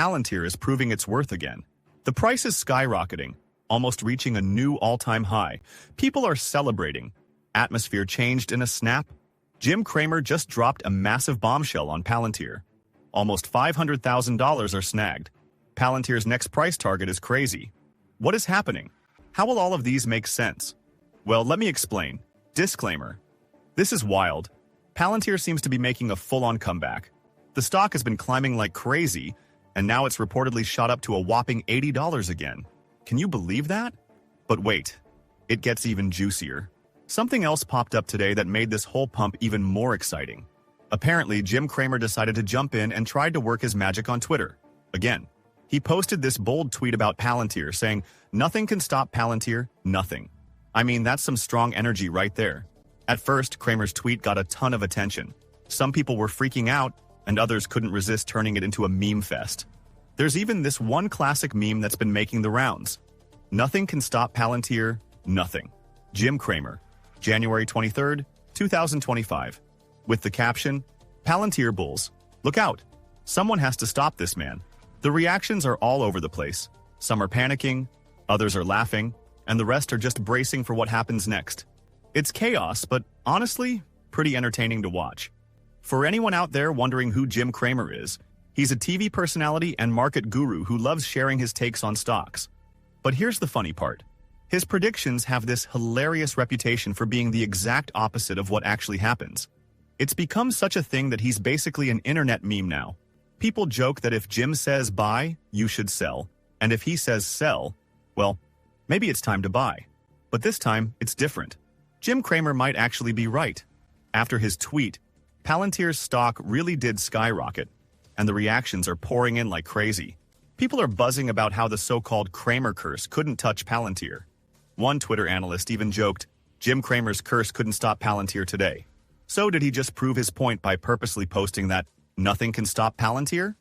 Palantir is proving its worth again. The price is skyrocketing, almost reaching a new all-time high. People are celebrating. Atmosphere changed in a snap. Jim Cramer just dropped a massive bombshell on Palantir. Almost $500,000 are snagged. Palantir's next price target is crazy. What is happening? How will all of these make sense? Well, let me explain. Disclaimer. This is wild. Palantir seems to be making a full-on comeback. The stock has been climbing like crazy, and now it's reportedly shot up to a whopping $80 again. Can you believe that? But wait, it gets even juicier. Something else popped up today that made this whole pump even more exciting. Apparently, Jim Cramer decided to jump in and tried to work his magic on Twitter. Again, he posted this bold tweet about Palantir saying, "Nothing can stop Palantir, nothing." I mean, that's some strong energy right there. At first, Cramer's tweet got a ton of attention. Some people were freaking out, and others couldn't resist turning it into a meme fest. There's even this one classic meme that's been making the rounds. "Nothing can stop Palantir, nothing." Jim Cramer, January 23rd, 2025. With the caption, "Palantir bulls, look out. Someone has to stop this man." The reactions are all over the place. Some are panicking, others are laughing, and the rest are just bracing for what happens next. It's chaos, but honestly, pretty entertaining to watch. For anyone out there wondering who Jim Cramer is, he's a TV personality and market guru who loves sharing his takes on stocks. But here's the funny part. His predictions have this hilarious reputation for being the exact opposite of what actually happens. It's become such a thing that he's basically an internet meme now. People joke that if Jim says buy, you should sell, and if he says sell, well, maybe it's time to buy. But this time, it's different. Jim Cramer might actually be right. After his tweet, Palantir's stock really did skyrocket, and the reactions are pouring in like crazy. People are buzzing about how the so-called Cramer curse couldn't touch Palantir. One Twitter analyst even joked, Jim Cramer's curse couldn't stop Palantir today. So did he just prove his point by purposely posting that nothing can stop Palantir?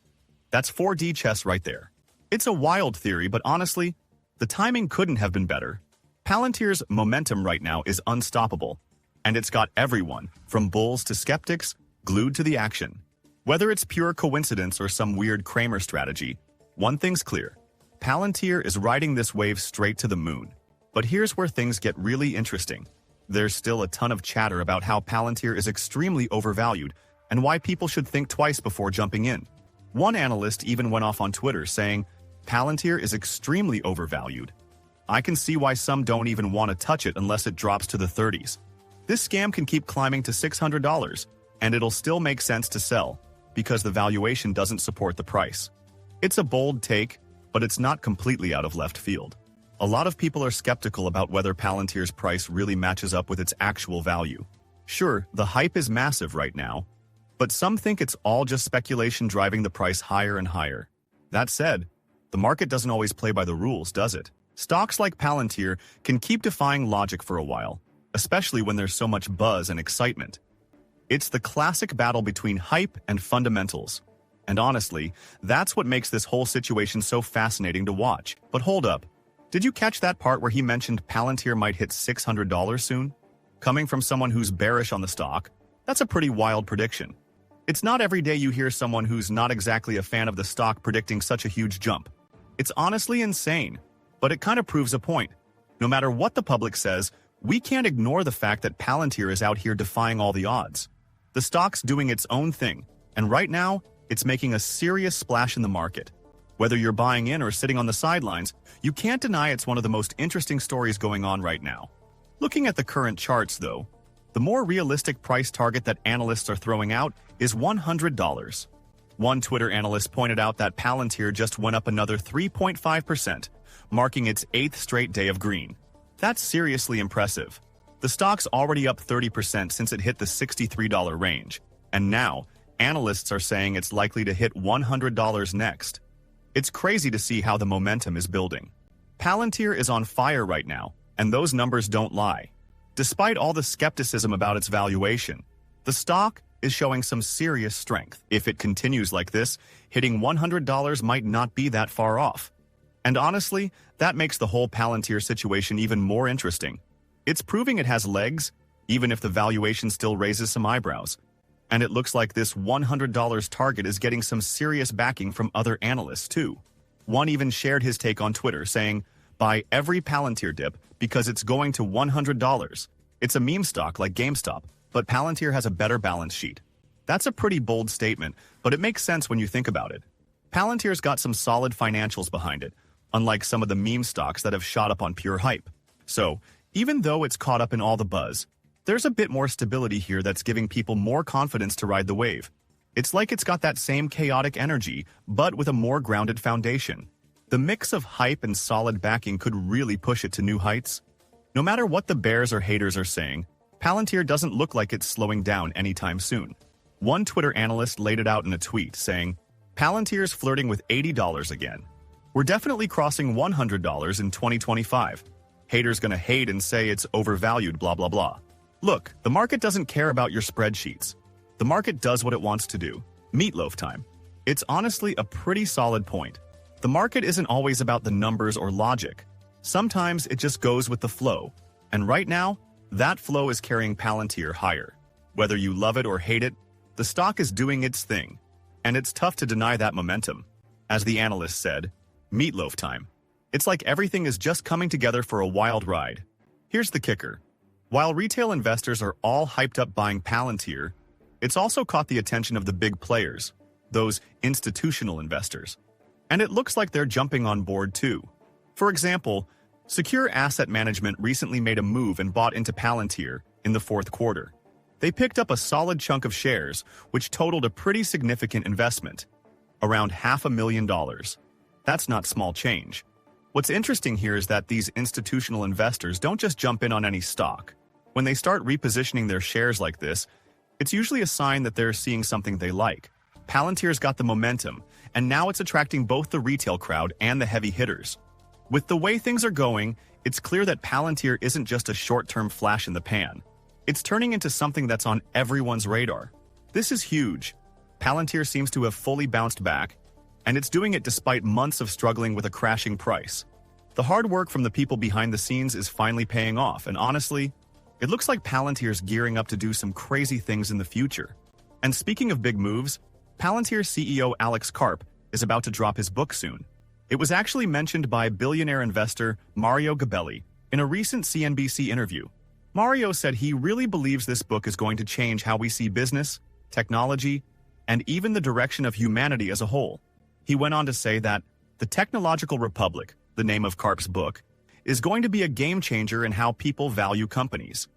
That's 4D chess right there. It's a wild theory, but honestly, the timing couldn't have been better. Palantir's momentum right now is unstoppable, and it's got everyone, from bulls to skeptics, glued to the action. Whether it's pure coincidence or some weird Cramer strategy, one thing's clear. Palantir is riding this wave straight to the moon. But here's where things get really interesting. There's still a ton of chatter about how Palantir is extremely overvalued and why people should think twice before jumping in. One analyst even went off on Twitter saying, Palantir is extremely overvalued. I can see why some don't even want to touch it unless it drops to the 30s. This scam can keep climbing to $600, and it'll still make sense to sell, because the valuation doesn't support the price. It's a bold take, but it's not completely out of left field. A lot of people are skeptical about whether Palantir's price really matches up with its actual value. Sure, the hype is massive right now, but some think it's all just speculation driving the price higher and higher. That said, the market doesn't always play by the rules, does it? Stocks like Palantir can keep defying logic for a while, especially when there's so much buzz and excitement. It's the classic battle between hype and fundamentals. And honestly, that's what makes this whole situation so fascinating to watch. But hold up. Did you catch that part where he mentioned Palantir might hit $600 soon? Coming from someone who's bearish on the stock, that's a pretty wild prediction. It's not every day you hear someone who's not exactly a fan of the stock predicting such a huge jump. It's honestly insane, but it kind of proves a point. No matter what the public says, we can't ignore the fact that Palantir is out here defying all the odds. The stock's doing its own thing, and right now, it's making a serious splash in the market. Whether you're buying in or sitting on the sidelines, you can't deny it's one of the most interesting stories going on right now. Looking at the current charts, though, the more realistic price target that analysts are throwing out is $100. One Twitter analyst pointed out that Palantir just went up another 3.5%, marking its 8th straight day of green. That's seriously impressive. The stock's already up 30% since it hit the $63 range, and now, analysts are saying it's likely to hit $100 next. It's crazy to see how the momentum is building. Palantir is on fire right now, and those numbers don't lie. Despite all the skepticism about its valuation, the stock is showing some serious strength. If it continues like this, hitting $100 might not be that far off. And honestly, that makes the whole Palantir situation even more interesting. It's proving it has legs, even if the valuation still raises some eyebrows. And it looks like this $100 target is getting some serious backing from other analysts too. One even shared his take on Twitter, saying, "Buy every Palantir dip because it's going to $100. It's a meme stock like GameStop, but Palantir has a better balance sheet." That's a pretty bold statement, but it makes sense when you think about it. Palantir's got some solid financials behind it, unlike some of the meme stocks that have shot up on pure hype. So, even though it's caught up in all the buzz, there's a bit more stability here that's giving people more confidence to ride the wave. It's like it's got that same chaotic energy, but with a more grounded foundation. The mix of hype and solid backing could really push it to new heights. No matter what the bears or haters are saying, Palantir doesn't look like it's slowing down anytime soon. One Twitter analyst laid it out in a tweet, saying, "Palantir's flirting with $80 again. We're definitely crossing $100 in 2025. Haters gonna hate and say it's overvalued, blah blah blah." Look, the market doesn't care about your spreadsheets. The market does what it wants to do. Meatloaf time. It's honestly a pretty solid point. The market isn't always about the numbers or logic. Sometimes it just goes with the flow. And right now, that flow is carrying Palantir higher. Whether you love it or hate it, the stock is doing its thing. And it's tough to deny that momentum. As the analyst said, meatloaf time. It's like everything is just coming together for a wild ride. Here's the kicker. While retail investors are all hyped up buying Palantir, it's also caught the attention of the big players, those institutional investors. And it looks like they're jumping on board too. For example, Secure Asset Management recently made a move and bought into Palantir in the fourth quarter. They picked up a solid chunk of shares, which totaled a pretty significant investment, around $500,000. That's not small change. What's interesting here is that these institutional investors don't just jump in on any stock. When they start repositioning their shares like this, it's usually a sign that they're seeing something they like. Palantir's got the momentum, and now it's attracting both the retail crowd and the heavy hitters. With the way things are going, it's clear that Palantir isn't just a short-term flash in the pan. It's turning into something that's on everyone's radar. This is huge. Palantir seems to have fully bounced back, and it's doing it despite months of struggling with a crashing price. The hard work from the people behind the scenes is finally paying off, and honestly, it looks like Palantir's gearing up to do some crazy things in the future. And speaking of big moves, Palantir CEO Alex Karp is about to drop his book soon. It was actually mentioned by billionaire investor Mario Gabelli in a recent CNBC interview. Mario said he really believes this book is going to change how we see business, technology, and even the direction of humanity as a whole. He went on to say that The Technological Republic, the name of Karp's book, is going to be a game changer in how people value companies.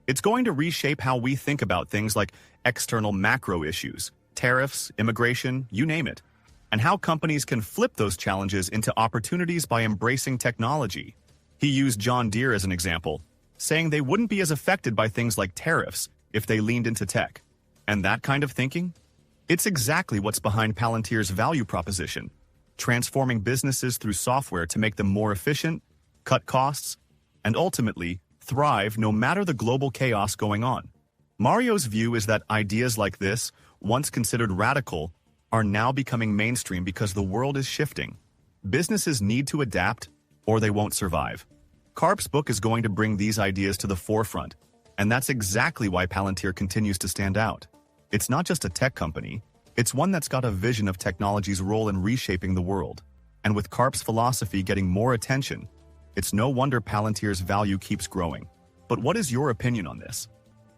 It's going to reshape how we think about things like external macro issues, tariffs, immigration, you name it, and how companies can flip those challenges into opportunities by embracing technology. He used John Deere as an example, saying they wouldn't be as affected by things like tariffs if they leaned into tech. And that kind of thinking? It's exactly what's behind Palantir's value proposition, transforming businesses through software to make them more efficient, cut costs, and ultimately thrive no matter the global chaos going on. Mario's view is that ideas like this, once considered radical, are now becoming mainstream because the world is shifting. Businesses need to adapt, or they won't survive. Karp's book is going to bring these ideas to the forefront, and that's exactly why Palantir continues to stand out. It's not just a tech company, it's one that's got a vision of technology's role in reshaping the world. And with Karp's philosophy getting more attention, it's no wonder Palantir's value keeps growing. But what is your opinion on this?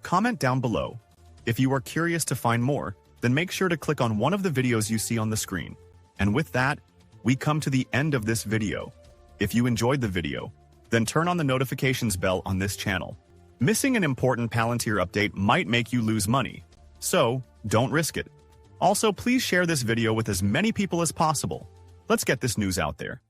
Comment down below. If you are curious to find more, then make sure to click on one of the videos you see on the screen. And with that, we come to the end of this video. If you enjoyed the video, then turn on the notifications bell on this channel. Missing an important Palantir update might make you lose money, so don't risk it. Also, please share this video with as many people as possible. Let's get this news out there.